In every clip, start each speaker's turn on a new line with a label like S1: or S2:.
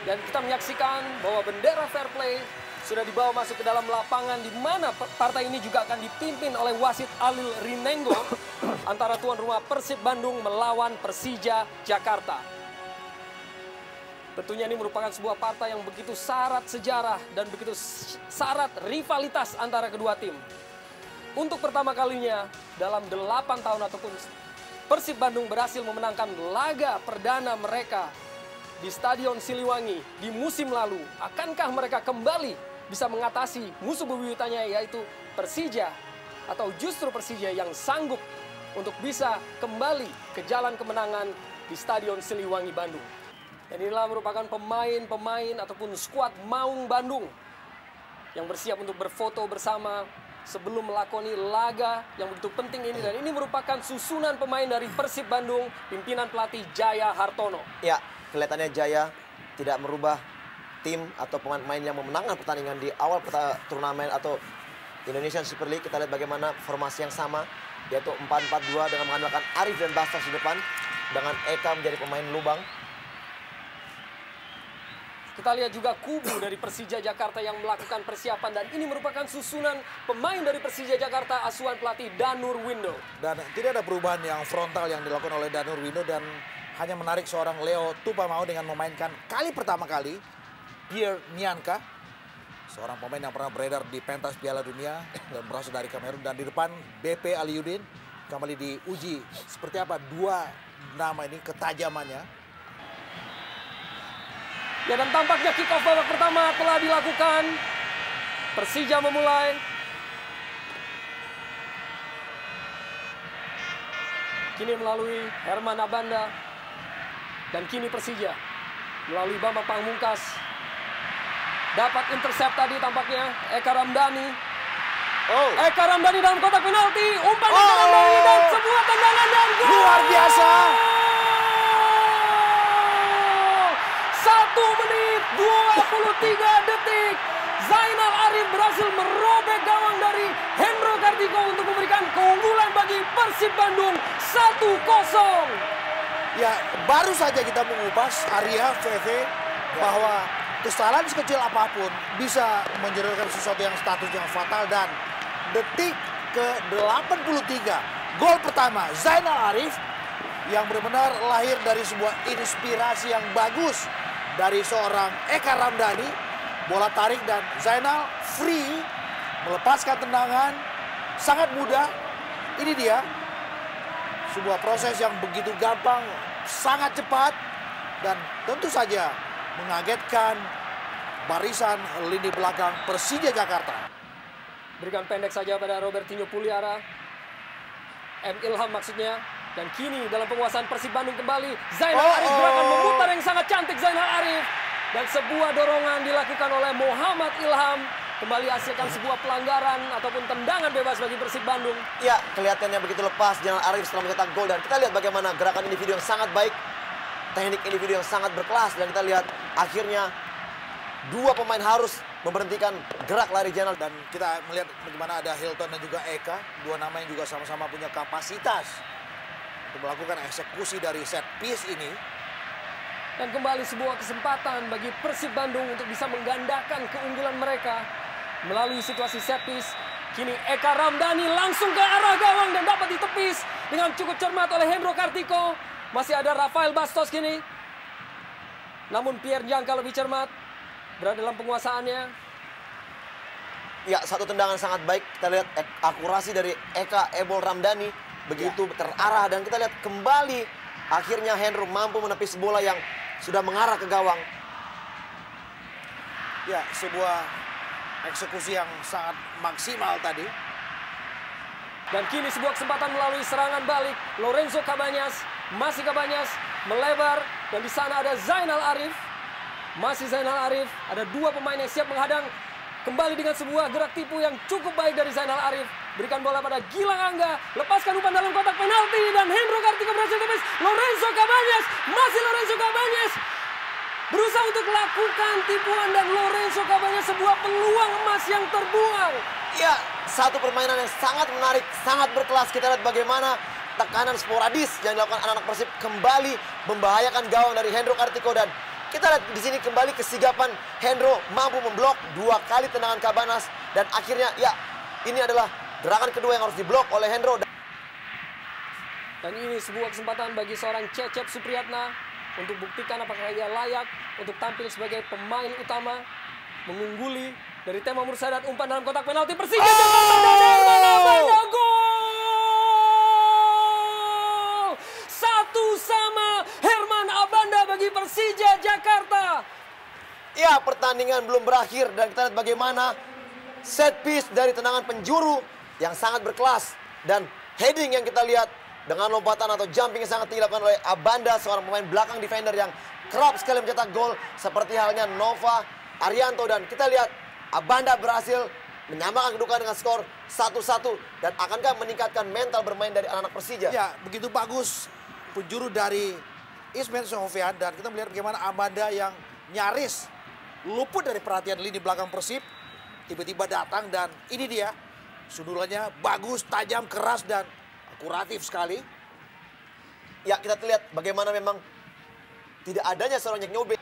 S1: Dan kita menyaksikan bahwa bendera fair play sudah dibawa masuk ke dalam lapangan, di mana partai ini juga akan dipimpin oleh wasit Alil Rinengo antara tuan rumah Persib Bandung melawan Persija Jakarta. Tentunya ini merupakan sebuah partai yang begitu syarat sejarah dan begitu syarat rivalitas antara kedua tim. Untuk pertama kalinya dalam 8 tahun ataupun Persib Bandung berhasil memenangkan laga perdana mereka di Stadion Siliwangi di musim lalu. Akankah mereka kembali bisa mengatasi musuh bebuyutannya yaitu Persija, atau justru Persija yang sanggup untuk bisa kembali ke jalan kemenangan di Stadion Siliwangi Bandung. Dan inilah merupakan pemain-pemain ataupun skuad Maung Bandung yang bersiap untuk berfoto bersama sebelum melakoni laga yang begitu penting ini. Dan ini merupakan susunan pemain dari Persib Bandung, pimpinan pelatih Jaya Hartono.
S2: Ya, kelihatannya Jaya tidak merubah tim atau pemain-pemain yang memenangkan pertandingan di awal turnamen atau Indonesian Super League. Kita lihat bagaimana formasi yang sama, yaitu 4-4-2 dengan mengandalkan Arif dan Bastos di depan, dengan Eka menjadi pemain lubang.
S1: Kita lihat juga kubu dari Persija Jakarta yang melakukan persiapan, dan ini merupakan susunan pemain dari Persija Jakarta asuhan pelatih Danur Windo.
S3: Dan tidak ada perubahan yang frontal yang dilakukan oleh Danur Windo, dan hanya menarik seorang Leo Tupamau dengan memainkan kali pertama kali Pierre Nianka, seorang pemain yang pernah beredar di pentas Piala Dunia dan berasal dari Kamerun. Dan di depan BP Aliuddin kembali diuji seperti apa dua nama ini ketajamannya.
S1: Ya, dan tampaknya kick off babak pertama telah dilakukan. Persija memulai. Kini melalui Herman Abanda. Dan kini Persija melalui Bambang Pamungkas dapat intercept tadi tampaknya Eka Ramdhani. Eka Ramdhani dalam kotak penalti. Umpan Eka Ramdhani dan sebuah tendangan dan gol.
S3: Luar biasa.
S1: 1 menit 23 detik. Zainal Arif berhasil merobek gawang dari Hendro Kartiko untuk memberikan keunggulan bagi Persib Bandung 1-0.
S3: Ya, baru saja kita mengupas Arya VV bahwa kesalahan sekecil apapun bisa menjadikan sesuatu yang status yang fatal. Dan detik ke-83 gol pertama Zainal Arif yang benar-benar lahir dari sebuah inspirasi yang bagus dari seorang Eka Ramdhani. Bola tarik dan Zainal free melepaskan tendangan sangat mudah. Ini dia sebuah proses yang begitu gampang, sangat cepat, dan tentu saja mengagetkan barisan lini belakang Persija Jakarta.
S1: Berikan pendek saja pada Robertinho Puliara. Ilham maksudnya. Dan kini dalam penguasaan Persib Bandung kembali. Zainal Arif gerakan memutar yang sangat cantik Zainal Arif. Dan sebuah dorongan dilakukan oleh Muhammad Ilham. Kembali hasilkan sebuah pelanggaran ataupun tendangan bebas bagi Persib Bandung.
S2: Ya, kelihatannya begitu lepas Zainal Arif setelah mencetak gol. Dan kita lihat bagaimana gerakan individu yang sangat baik. Teknik individu yang sangat berkelas. Dan kita lihat akhirnya dua pemain harus memberhentikan gerak lari Zainal.
S3: Dan kita melihat bagaimana ada Hilton dan juga Eka. Dua nama yang juga sama-sama punya kapasitas untuk melakukan eksekusi dari set piece ini.
S1: Dan kembali sebuah kesempatan bagi Persib Bandung untuk bisa menggandakan keunggulan mereka melalui situasi set piece. Kini Eka Ramdhani langsung ke arah gawang dan dapat ditepis dengan cukup cermat oleh Hendro Kartiko. Masih ada Rafael Bastos kini. Namun Pierre Nianka lebih cermat berada dalam penguasaannya.
S2: Ya, satu tendangan sangat baik. Kita lihat akurasi dari Eka Ebol Ramdhani begitu terarah, dan kita lihat kembali akhirnya Hendro mampu menepis bola yang sudah mengarah ke gawang.
S3: Ya, sebuah eksekusi yang sangat maksimal tadi.
S1: Dan kini sebuah kesempatan melalui serangan balik Lorenzo Cabañas. Masih Cabañas melebar, dan di sana ada Zainal Arif. Masih Zainal Arif, ada dua pemain yang siap menghadang. Kembali dengan sebuah gerak tipu yang cukup baik dari Zainal Arif. Berikan bola pada Gilang Angga. Lepaskan umpan dalam kotak penalti. Dan Hendro Kartiko berhasil tepis. Lorenzo Cabañas. Masih Lorenzo Cabañas. Berusaha untuk lakukan tipuan. Dan Lorenzo Cabañas sebuah peluang emas yang terbuang.
S2: Ya, satu permainan yang sangat menarik. Sangat berkelas. Kita lihat bagaimana tekanan sporadis yang dilakukan anak-anak Persib kembali membahayakan gawang dari Hendro Kartiko. Dan kita lihat di sini kembali kesigapan Hendro mampu memblok 2 kali tendangan Cabanas. Dan akhirnya ya ini adalah gerakan kedua yang harus diblok oleh Hendro.
S1: Dan ini sebuah kesempatan bagi seorang Cecep Supriyatna untuk buktikan apakah ia layak untuk tampil sebagai pemain utama, mengungguli dari Tema Mursadat. Umpan dalam kotak penalti Persija Jakarta dan Herman Abanda, gol! 1-1 Herman Abanda bagi Persija Jakarta.
S2: Ya, pertandingan belum berakhir dan kita lihat bagaimana set piece dari tendangan penjuru yang sangat berkelas dan heading yang kita lihat dengan lompatan atau jumping yang sangat tinggi dilakukan oleh Abanda, seorang pemain belakang defender yang kerap sekali mencetak gol seperti halnya Nova Arianto. Dan kita lihat Abanda berhasil menyamakan kedudukan dengan skor 1-1 dan akankah meningkatkan mental bermain dari anak-anak Persija.
S3: Ya, begitu bagus penjuru dari Ismail Sofian dan kita melihat bagaimana Abanda yang nyaris luput dari perhatian lini belakang Persib tiba-tiba datang dan ini dia sundulannya bagus, tajam, keras dan akuratif sekali.
S2: Ya, kita lihat bagaimana memang tidak adanya seorang Jack Nyobe.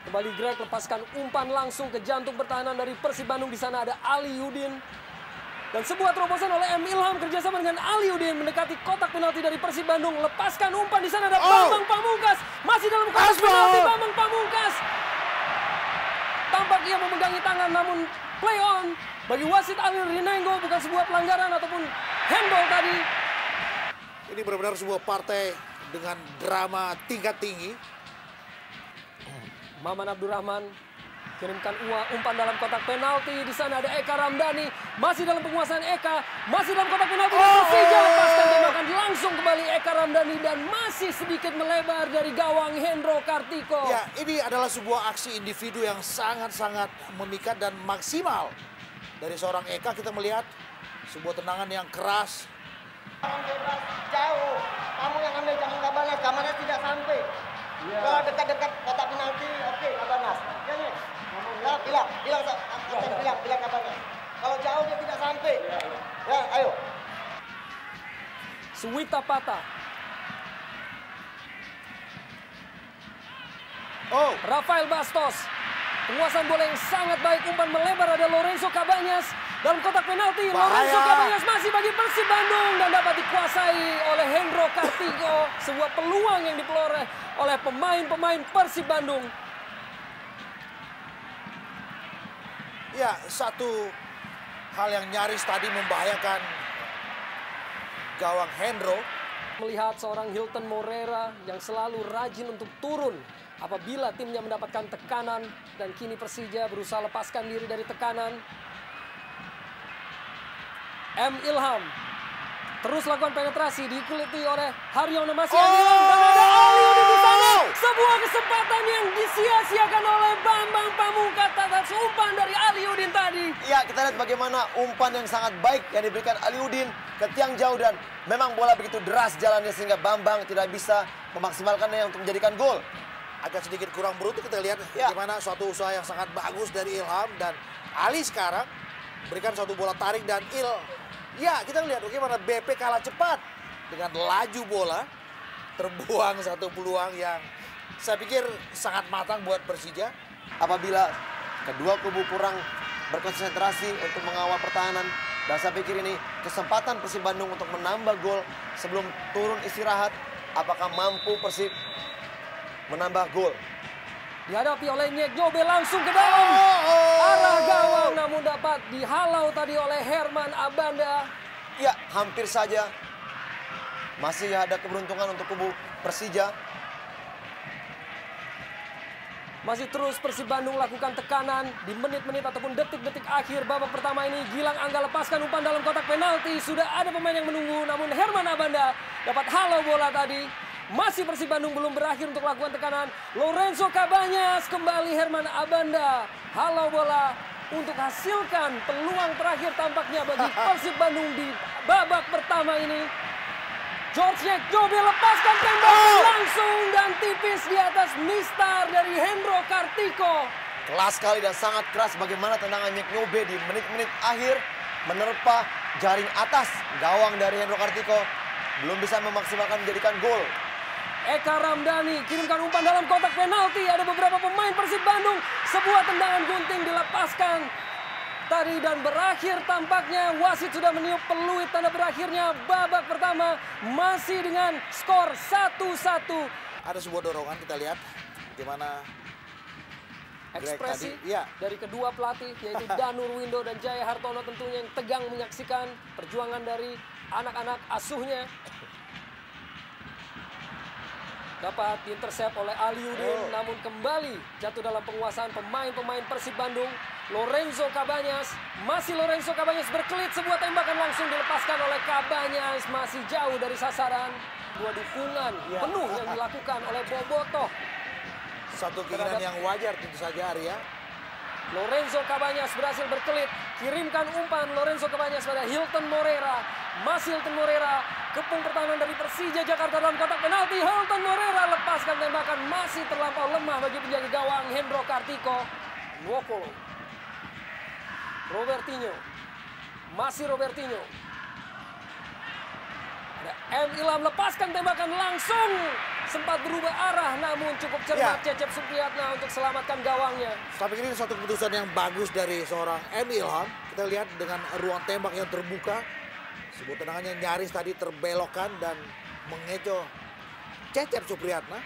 S1: Kembali Greg lepaskan umpan langsung ke jantung pertahanan dari Persib Bandung. Di sana ada Ali Yudin. Dan sebuah terobosan oleh M. Ilham kerjasama dengan Ali Yudin mendekati kotak penalti dari Persib Bandung. Lepaskan umpan, di sana ada Bambang Pamungkas. Masih dalam kotak penalti Bambang Pamungkas. Tampak ia memegangi tangan namun play on bagi wasit Alil Rinengo, bukan sebuah pelanggaran ataupun handball tadi.
S3: Ini benar-benar sebuah partai dengan drama tingkat tinggi.
S1: Maman Abdurrahman kirimkan umpan dalam kotak penalti. Di sana ada Eka Ramdhani, masih dalam penguasaan Eka, masih dalam kotak penalti. Persija lepaskan tembakan langsung kembali Eka Ramdhani dan masih sedikit melebar dari gawang Hendro Kartiko.
S3: Ya, ini adalah sebuah aksi individu yang sangat-sangat memikat dan maksimal. Dari seorang Eka kita melihat sebuah tendangan yang keras.
S4: Jauh, kamu yang ambil, jangan Cabanas, Cabanas tidak sampai. Kalau dekat-dekat kotak penalti, oke, Cabanas. Ya nih, bilang Cabanas. Kalau jauh dia tidak sampai. Ya, ayo.
S1: Suwita Pata. Rafael Bastos. Penguasaan bola yang sangat baik, umpan melebar, ada Lorenzo Cabañas dalam kotak penalti. Lorenzo Cabañas masih bagi Persib Bandung dan dapat dikuasai oleh Hendro Kartiko. Sebuah peluang yang diperoleh oleh pemain-pemain Persib Bandung.
S3: Ya, satu hal yang nyaris tadi membahayakan gawang Hendro.
S1: Melihat seorang Hilton Moreira yang selalu rajin untuk turun apabila timnya mendapatkan tekanan, dan kini Persija berusaha lepaskan diri dari tekanan. M. Ilham terus lakukan penetrasi, diikuti oleh Haryono, masih M. Ilham dan ada Ali Yudin di sana. Sebuah kesempatan yang disia-siakan oleh Bambang Pamungkas atas umpan dari Ali Yudin tadi.
S2: Ya, kita lihat bagaimana umpan yang sangat baik yang diberikan Ali Yudin ke tiang jauh dan memang bola begitu deras jalannya sehingga Bambang tidak bisa memaksimalkannya untuk menjadikan gol.
S3: Agak sedikit kurang beruntung kita lihat bagaimana suatu usaha yang sangat bagus dari Ilham dan Ali sekarang berikan suatu bola tarik dan ya kita lihat bagaimana BP kalah cepat dengan laju bola, terbuang satu peluang yang saya pikir sangat matang buat Persija.
S2: Apabila kedua kubu kurang berkonsentrasi untuk mengawal pertahanan, dan saya pikir ini kesempatan Persib Bandung untuk menambah gol sebelum turun istirahat. Apakah mampu Persib menambah gol?
S1: Dihadapi oleh Nyek Nyobe langsung ke dalam arah gawang, namun dapat dihalau tadi oleh Herman Abanda.
S2: Ya, hampir saja. Masih ada keberuntungan untuk kubu Persija.
S1: Masih terus Persib Bandung lakukan tekanan di menit-menit ataupun detik-detik akhir babak pertama ini. Gilang Angga lepaskan umpan dalam kotak penalti. Sudah ada pemain yang menunggu, namun Herman Abanda dapat halau bola tadi. Masih Persib Bandung belum berakhir untuk lakukan tekanan. Lorenzo Cabañas, kembali Herman Abanda. Halau bola untuk hasilkan peluang terakhir tampaknya bagi Persib Bandung di babak pertama ini. George Nyek Nyobe lepaskan tembakan langsung dan tipis di atas mistar dari Hendro Kartiko.
S2: Kelas sekali dan sangat keras bagaimana tendangan Nyek Nyobe di menit-menit akhir menerpa jaring atas gawang dari Hendro Kartiko. Belum bisa memaksimalkan menjadikan gol.
S1: Eka Ramdhani kirimkan umpan dalam kotak penalti. Ada beberapa pemain Persib Bandung. Sebuah tendangan gunting dilepaskan tadi dan berakhir tampaknya wasit sudah meniup peluit tanda berakhirnya babak pertama masih dengan skor 1-1.
S3: Ada sebuah dorongan, kita lihat bagaimana
S1: Ekspresi
S3: tadi, ya.
S1: dari kedua pelatih yaitu Danur Windo dan Jaya Hartono tentunya yang tegang menyaksikan perjuangan dari anak-anak asuhnya. Dapat diintersep oleh Aliudin, namun kembali jatuh dalam penguasaan pemain-pemain Persib Bandung. Lorenzo Cabanyas, masih Lorenzo Cabanyas berkelit, sebuah tembakan langsung dilepaskan oleh Cabanyas, masih jauh dari sasaran. Dua dukungan penuh yang dilakukan oleh Bobotoh.
S3: Satu keinginan yang wajar tentu saja, Arya.
S1: Lorenzo Cabanyas berhasil berkelit, kirimkan umpan Lorenzo Cabanyas pada Hilton Moreira. Masih Hilton Moreira, kepung pertahanan dari Persija Jakarta dalam kotak penalti. Hilton Moreira lepaskan tembakan, masih terlampau lemah bagi penjaga gawang Hendro Kartiko. Nwokolo. Robertinho. Masih Robertinho. Ada M. Ilham lepaskan tembakan langsung. Sempat berubah arah namun cukup cermat Cecep Supriyatna untuk selamatkan gawangnya.
S3: Tapi ini satu keputusan yang bagus dari seorang M. Ilham. Kita lihat dengan ruang tembak yang terbuka. Sebuah tendangannya nyaris tadi terbelokkan dan mengecoh Cecep Supriyatna.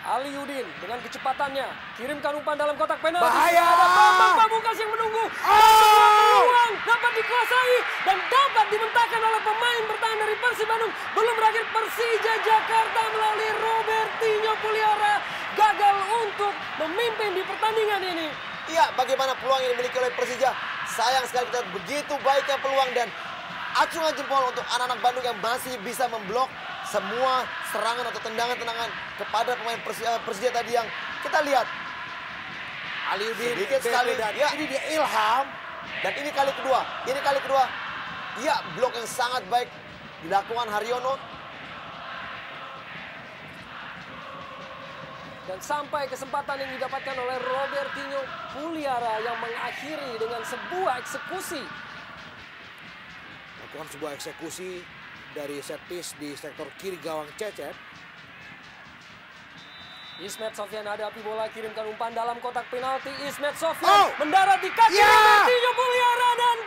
S1: Aliudin dengan kecepatannya kirimkan umpan dalam kotak penalti.
S3: Bahaya!
S1: Ada Bambang Pamungkas yang menunggu. Peluang dapat dikuasai dan dapat dimentahkan oleh pemain bertahan dari Persib Bandung. Belum berakhir, Persija Jakarta melalui Robertinho Puliara gagal untuk memimpin di pertandingan ini.
S2: Iya, bagaimana peluang yang dimiliki oleh Persija. Sayang sekali kita begitu baiknya peluang dan acungan jempol untuk anak-anak Bandung yang masih bisa memblok semua serangan atau tendangan-tendangan kepada pemain Persija tadi yang kita lihat.
S3: Aliudin
S2: Sedikit sekali.
S3: dan
S2: Ya.
S3: ini dia Ilham.
S2: Dan ini kali kedua. Ini kali kedua. Iya, blok yang sangat baik dilakukan Haryono.
S1: Dan sampai kesempatan yang didapatkan oleh Robertinho Puliara yang mengakhiri dengan sebuah eksekusi.
S3: Lakukan sebuah eksekusi dari set piece di sektor kiri gawang Cecep.
S1: Ismet Sofyan hadapi bola, kirimkan umpan dalam kotak penalti. Ismet Sofyan
S3: Oh!
S1: mendarat di kaki
S3: Ya!
S1: Robertinho Puliara dan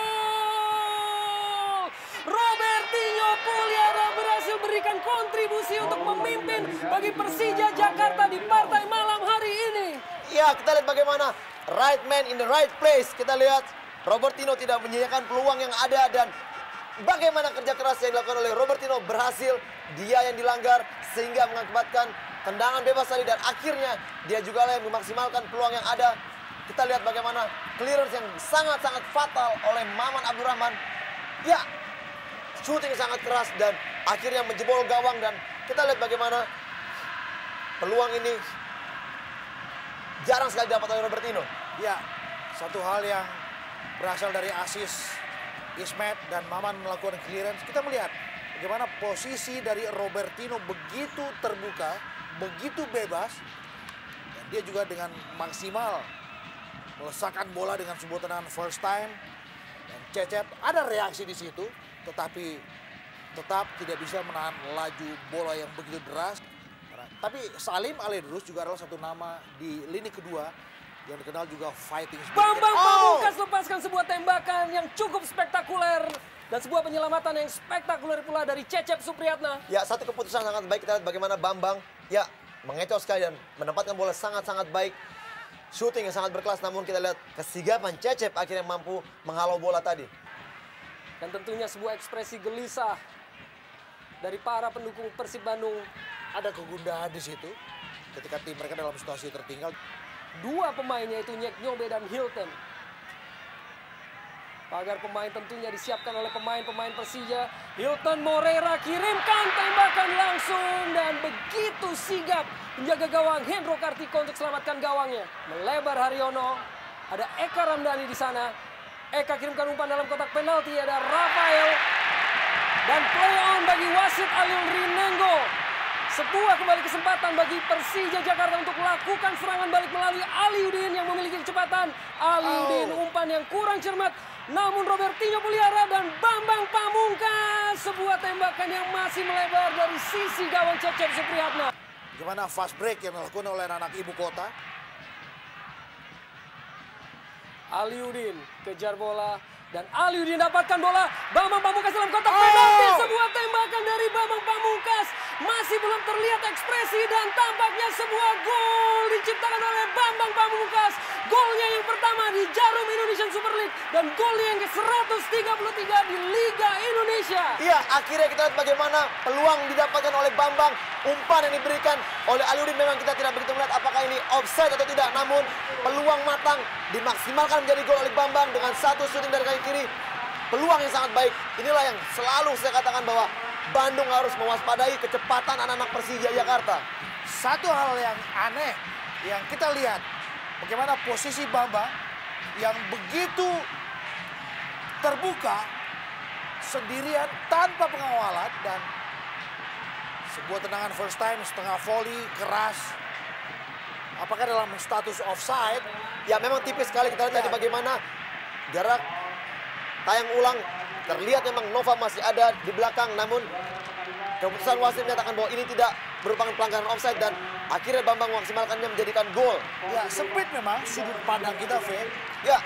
S1: gol! Robertinho Puliara berhasil berikan kontribusi untuk memimpin bagi Persija Jakarta di partai malam hari ini.
S2: Iya, kita lihat bagaimana right man in the right place. Kita lihat Robertinho tidak menyia-nyiakan peluang yang ada dan bagaimana kerja keras yang dilakukan oleh Robertinho berhasil, dia yang dilanggar sehingga mengakibatkan tendangan bebas tadi dan akhirnya dia juga yang memaksimalkan peluang yang ada. Kita lihat bagaimana clearance yang sangat-sangat fatal oleh Maman Abdurrahman. Ya, shooting sangat keras dan akhirnya menjebol gawang dan kita lihat bagaimana peluang ini jarang sekali dapat oleh Robertinho.
S3: Ya, satu hal yang berasal dari asis Ismet dan Maman melakukan clearance. Kita melihat bagaimana posisi dari Robertinho begitu terbuka, begitu bebas. Dan dia juga dengan maksimal melesakkan bola dengan sebuah tendangan first time. Dan Cecep ada reaksi di situ, tetapi tetap tidak bisa menahan laju bola yang begitu deras. Tapi Salim Aledrus juga adalah satu nama di lini kedua yang dikenal juga fighting spirit.
S1: Bambang Pamungkas lepaskan sebuah tembakan yang cukup spektakuler dan sebuah penyelamatan yang spektakuler pula dari Cecep Supriyatna.
S2: Ya, satu keputusan sangat baik. Kita lihat bagaimana Bambang ya mengecoh sekali dan menempatkan bola sangat-sangat baik. Shooting yang sangat berkelas, namun kita lihat kesigapan Cecep akhirnya mampu menghalau bola tadi.
S1: Dan tentunya sebuah ekspresi gelisah dari para pendukung Persib Bandung.
S3: Ada kegundahan di situ ketika tim mereka dalam situasi tertinggal.
S1: Dua pemain yaitu Nyek Nyobe dan Hilton. Pagar pemain tentunya disiapkan oleh pemain-pemain Persija. Hilton Moreira kirimkan tembakan langsung dan begitu sigap menjaga gawang Hendro Kartiko untuk selamatkan gawangnya. Melebar Haryono. Ada Eka Ramdhani di sana. Eka kirimkan umpan dalam kotak penalti. Ada Rafael. Dan play on bagi wasit Alil Rinengo. Sebuah kembali kesempatan bagi Persija Jakarta untuk melakukan serangan balik melalui Aliudin yang memiliki kecepatan. Aliudin umpan yang kurang cermat Namun Robertinho Puliara dan Bambang Pamungkas. Sebuah tembakan yang masih melebar dari sisi gawang Cecep Supriyatna.
S3: Bagaimana fast break yang dilakukan oleh anak ibu kota.
S1: Aliudin kejar bola. Dan Aliudin dapatkan bola. Bambang Pamungkas dalam kotak penalti. Sebuah tembakan dari Bambang Pamungkas. Masih belum terlihat ekspresi dan tampaknya sebuah gol diciptakan oleh Bambang Pamungkas. Golnya yang pertama di Jarum Indonesian Super League. Dan golnya yang ke-133 di Liga Indonesia.
S2: Iya, akhirnya kita lihat bagaimana peluang didapatkan oleh Bambang. Umpan yang diberikan oleh Aliudin memang kita tidak begitu melihat apakah ini offside atau tidak. Namun peluang matang dimaksimalkan menjadi gol oleh Bambang dengan satu shooting dari kaki kiri. Peluang yang sangat baik. Inilah yang selalu saya katakan bahwa Bandung harus mewaspadai kecepatan anak-anak Persija Jakarta.
S3: Satu hal yang aneh yang kita lihat, bagaimana posisi Bambang yang begitu terbuka sendirian tanpa pengawalan dan sebuah tendangan first time setengah volley keras. Apakah dalam status offside?
S2: Ya memang tipis sekali kita lihat tadi bagaimana jarak tayang ulang terlihat memang Nova masih ada di belakang, namun keputusan wasit menyatakan bahwa ini tidak merupakan pelanggaran offside dan akhirnya Bambang memaksimalkannya menjadikan gol.
S3: Ya sempit memang sudut pandang kita, V.
S2: Ya,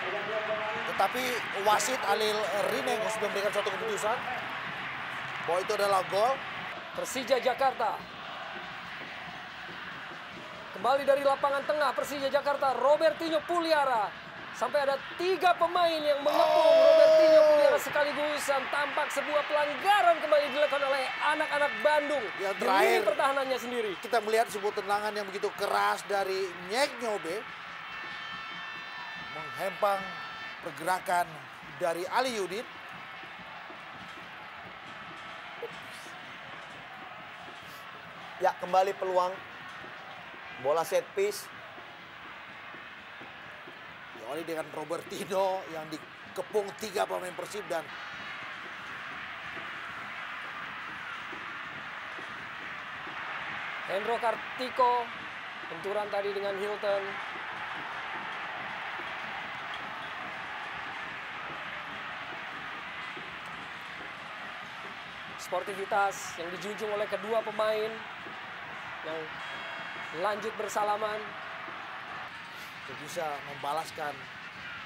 S3: Tetapi wasit Alil Rinengo sudah memberikan satu keputusan bahwa itu adalah gol.
S1: Persija Jakarta. Kembali dari lapangan tengah Persija Jakarta, Robertinho Puliara. Sampai ada 3 pemain yang mengepung Robertinho Puliara sekaligus. Dan tampak sebuah pelanggaran kembali dilakukan oleh anak-anak Bandung.
S3: Yang
S1: Di
S3: terakhir,
S1: lini pertahanannya sendiri.
S3: kita melihat sebuah tendangan yang begitu keras dari Nyek Nyobe. Menghempang pergerakan dari Aliudin.
S2: ya kembali peluang. Bola set piece.
S3: Diawali dengan Robertinho yang dikepung 3 pemain Persib dan
S1: Hendro Kartiko. Benturan tadi dengan Hilton. Sportivitas yang dijunjung oleh kedua pemain yang lanjut bersalaman.
S3: untuk bisa membalaskan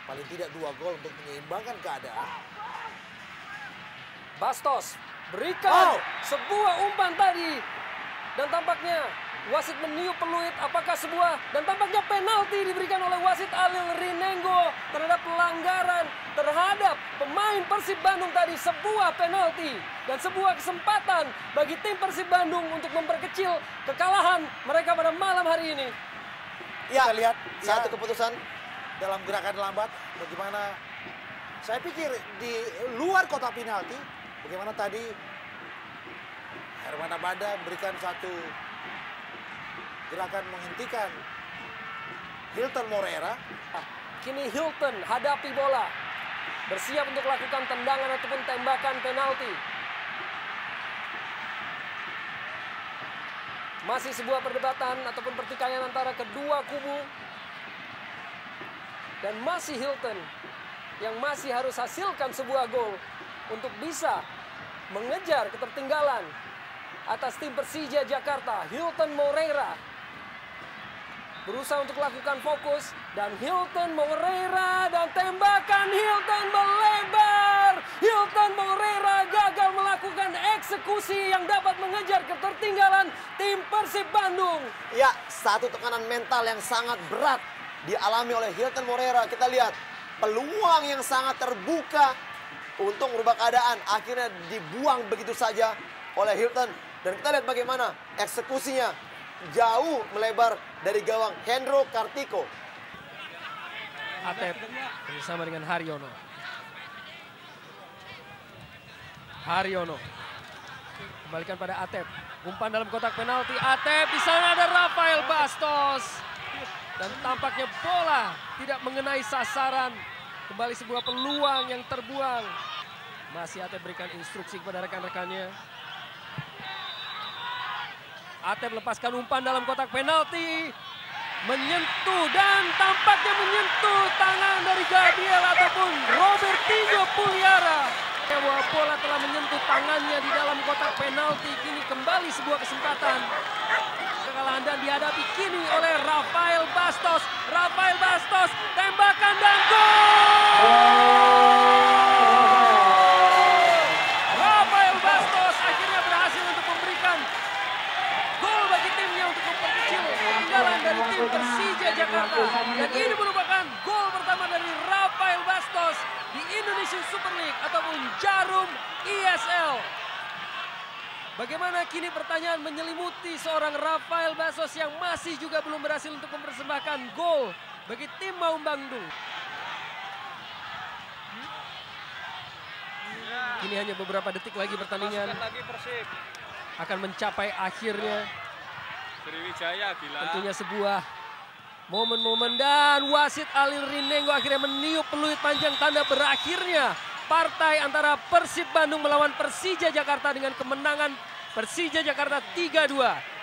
S3: paling tidak 2 gol untuk menyeimbangkan keadaan.
S1: Bastos berikan sebuah umpan tadi. Dan tampaknya wasit meniup peluit apakah sebuah. Dan tampaknya penalti diberikan oleh wasit Alil Rinengo terhadap pelanggaran terhadap pemain Persib Bandung tadi. Sebuah penalti dan sebuah kesempatan bagi tim Persib Bandung untuk memperkecil kekalahan mereka pada malam hari ini.
S2: Ya,
S3: Kita lihat
S2: satu keputusan.
S3: dalam gerakan lambat bagaimana saya pikir di luar kotak penalti bagaimana tadi Herman Abada memberikan satu gerakan menghentikan Hilton Moreira.
S1: Kini Hilton hadapi bola. Bersiap untuk lakukan tendangan ataupun tembakan penalti. Masih sebuah perdebatan ataupun pertikaian antara kedua kubu. Dan masih Hilton yang masih harus hasilkan sebuah gol untuk bisa mengejar ketertinggalan atas tim Persija Jakarta. Hilton Moreira berusaha untuk lakukan fokus dan Hilton Moreira dan tembakan Hilton melebar. Hilton Moreira gagal melakukan eksekusi yang dapat mengejar ketertinggalan tim Persib Bandung.
S2: Ya, satu tekanan mental yang sangat berat dialami oleh Hilton Moreira. Kita lihat peluang yang sangat terbuka untuk merubah keadaan. Akhirnya dibuang begitu saja oleh Hilton. Dan kita lihat bagaimana eksekusinya jauh melebar dari gawang Hendro Kartiko.
S1: Atep bersama dengan Haryono. Haryono kembalikan pada Atep. Umpan dalam kotak penalti. Atep, di sana ada Rafael Bastos. Dan tampaknya bola tidak mengenai sasaran. Kembali sebuah peluang yang terbuang. Masih Atep berikan instruksi kepada rekan-rekannya. Atep lepaskan umpan dalam kotak penalti. menyentuh dan tampaknya menyentuh tangan dari Gabriel ataupun Robertinho Puliara. Bahwa bola telah menyentuh tangannya di dalam kotak penalti. Kini kembali sebuah kesempatan. Kekalahan dan dihadapi kini oleh Rafael Bastos. Rafael Bastos, tembakan dan gol! Rafael Bastos akhirnya berhasil untuk memberikan gol bagi timnya untuk memperkecil ketinggalan dari tim Persija Jakarta. Dan ini merupakan gol pertama dari Rafael Bastos di Indonesian Super League ataupun Jarum ESL. Bagaimana kini pertanyaan menyelimuti seorang Rafael Bastos yang masih juga belum berhasil untuk mempersembahkan gol bagi tim Maung Bandung. Kini hanya beberapa detik lagi pertandingan akan mencapai akhirnya.
S5: Sriwijaya gila.
S1: Tentunya sebuah momen-momen dan wasit Alin Rinengo akhirnya meniup peluit panjang tanda berakhirnya partai antara Persib Bandung melawan Persija Jakarta dengan kemenangan Persija Jakarta 3-2.